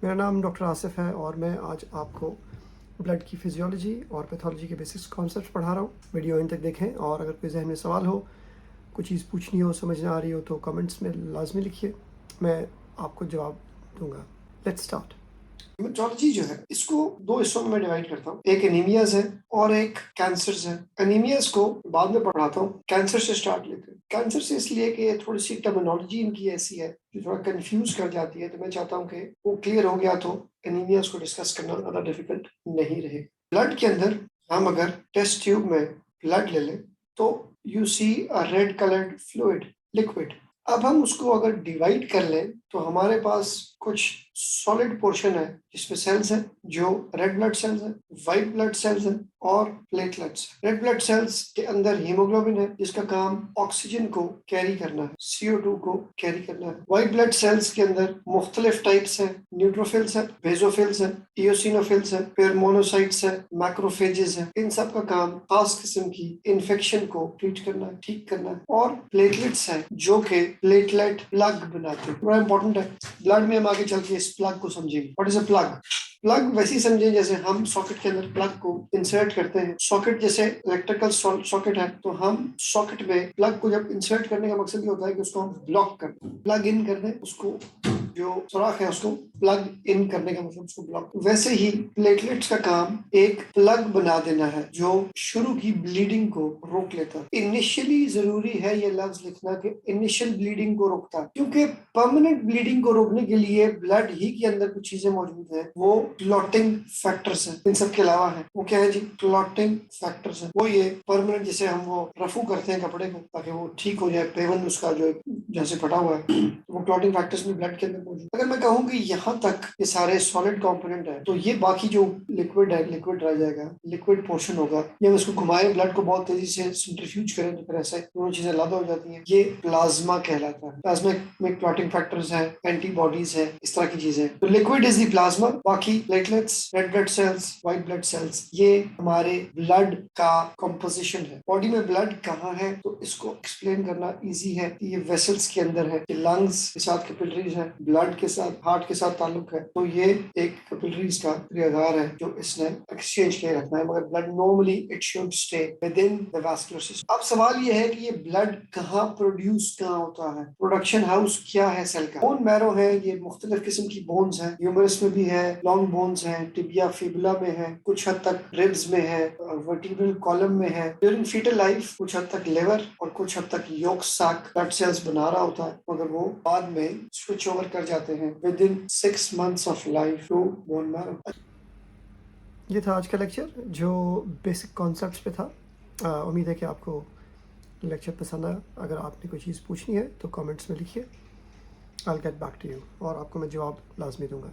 میرا نام ڈاکٹر آصف ہے اور میں آج آپ کو بلڈ کی فزیولوجی اور پیتھولوجی کے بیسکس کانسیپٹس پڑھا رہا ہوں. ویڈیو ان تک دیکھیں اور اگر کوئی ذہن میں سوال ہو, کوئی چیز پوچھنی ہو, سمجھ نہ آ رہی ہو تو کمنٹس میں لازمی لکھیے, میں آپ کو جواب دوں گا. Let's start. ہیماٹولوجی جو ہے اس کو دو حصوں میں ڈیوائڈ کرتا ہوں. ایک انیمیاز ہے اور ایک کینسرز ہے. انیمیاز کو بعد میں پڑھاتا ہوں, کینسر سے سٹارٹ لیتے ہیں. کینسر سے اس لیے کہ تھوڑی سی ٹرمینالوجی ان کی ایسی ہے جو تھوڑا کنفیوز کر جاتی ہے, تو میں چاہتا ہوں کہ وہ کلیئر ہو گیا تو انیمیاز کو ڈسکس کرنا زیادہ ڈیفیکلٹ نہیں رہے. بلڈ کے اندر ہم اگر ٹیسٹ ٹیوب میں بلڈ لے لیں تو you see red coloured fluid liquid. اب ہم اس کو اگر ڈیوائڈ کر لیں تو ہمارے پاس کچھ سالڈ پورشن ہے جس میں سیلز ہیں جو ریڈ بلڈ سیلز ہیں, وائٹ بلڈ سیلز ہیں اور پلیٹلیٹس. ریڈ بلڈ سیلز کے اندر ہیموگلوبن ہے جس کا کام آکسیجن کو کیری کرنا ہے, CO2 کو کیری کرنا ہے. وائٹ بلڈ سیلز کے اندر مختلف ٹائپس ہیں, نیوٹروفلز ہیں, بیزوفلز ہیں, ایوسینوفلز ہیں, پھر مونوسائٹس ہیں, میکروفیجز ہیں. ان سب کا کام خاص قسم کی انفیکشن کو ٹریٹ کرنا ہے, ٹھیک کرنا ہے. اور پلیٹلیٹس ہیں جو کہ پلیٹلیٹ پلگ بناتے ہیں. بڑا امپورٹنٹ ہے. بلڈ میں ہم آگے چل کے اس پلگ کو سمجھیں گے. What is a plug? Plug ویسے سمجھیں جیسے ہم ساکٹ کے اندر پلگ کو انسرٹ کرتے ہیں. ساکٹ جیسے الیکٹریکل ساکٹ ہے تو ہم ساکٹ میں پلگ کو جب انسرٹ کرنے کا مقصد یہ ہوتا ہے کہ اس کو ہم بلاک کر دیں, پلگ ان کر دیں. اس کو جو سوراخ ہے اس کو پلگ ان کرنے کا مطلب اس کو بلاک. ویسے ہی پلیٹلیٹس کا کام ایک پلگ بنا دینا ہے جو شروع کی بلیڈنگ کو روک لیتا ہے. انیشلی ضروری ہے یہ لفظ لکھنا کہ انیشل بلیڈنگ کو روکتا ہے, کیونکہ پرماننٹ بلیڈنگ کو روکنے کے لیے بلڈ ہی کے اندر کچھ چیزیں موجود ہیں, وہ کلوٹنگ فیکٹرز ہیں. ان سب کے علاوہ ہیں وہ کیا ہے جی؟ کلوٹنگ فیکٹرز ہیں. وہ یہ پرماننٹ جسے ہم وہ رفو کرتے ہیں کپڑے کو تاکہ وہ ٹھیک ہو جائے, پیون اس کا جو جیسے پھٹا ہوا ہے, وہ کلوٹنگ فیکٹرز بھی بلڈ کے اندر موجود. اگر میں کہوں کہ یہاں تک یہ سارے سالڈ کمپوننٹ ہے تو یہ باقی جو لکوڈ ہے, لکوڈ رہ جائے گا, لکوڈ پورشن ہوگا. یہ اس کو گھمائے بلڈ کو بہت تیزی سے سینٹریفیوج کریں تو پھر ایسے دونوں چیزیں علیحدہ ہو جاتی ہیں. یہ پلازما کہلاتا ہے. پلازما میں کلوٹنگ فیکٹرز ہیں, اینٹی باڈیز ہیں, اس طرح کی چیزیں. تو لکوڈ از دی پلازما. باقی platelets, red blood cells, white blood cells, یہ ہمارے بلڈ کا کمپوزیشن ہے. باڈی میں بلڈ کہاں ہے تو اس کو ایکسپلین کرنا ایزی ہے. یہ ویسلز کے اندر ہے, یہ لنگز کے ساتھ کیپلریز ہے, بلڈ کے ساتھ ہارٹ کے ساتھ تعلق ہے. تو یہ ایک کیپلریز کا کریاگار ہے جو اس نے ایکسچینج کیے رکھنا ہے, مگر blood normally it should stay within the vascular system. اب سوال یہ ہے کہ یہ بلڈ کہاں پروڈیوس کہاں ہوتا ہے, پروڈکشن ہاؤس کیا ہے سیل کا؟ بون میرو ہے, یہ مختلف قسم کی بونز ہیں, ہیومرس میں بھی ہے, لانگ بونز ہیں, ٹبیا فیبولا میں ہے, کچھ حد تک ریبز میں ہے, ورٹیبرل کالم میں ہے. ڈیورنگ فیٹل لائف کچھ حد تک لیور اور کچھ حد تک یوک ساک بلڈ سیلز بنا رہا ہوتا ہے, مگر وہ بعد میں سوئچ اوور کر جاتے ہیں within 6 months of life to bone marrow. یہ تھا آج کا لیکچر جو بیسک کانسیپٹس پہ تھا. امید ہے کہ آپ کو لیکچر پسند آیا. اگر آپ نے کوئی چیز پوچھنی ہے تو کامنٹس میں لکھیے, I'll get back to you, اور آپ کو میں جواب لازمی دوں گا.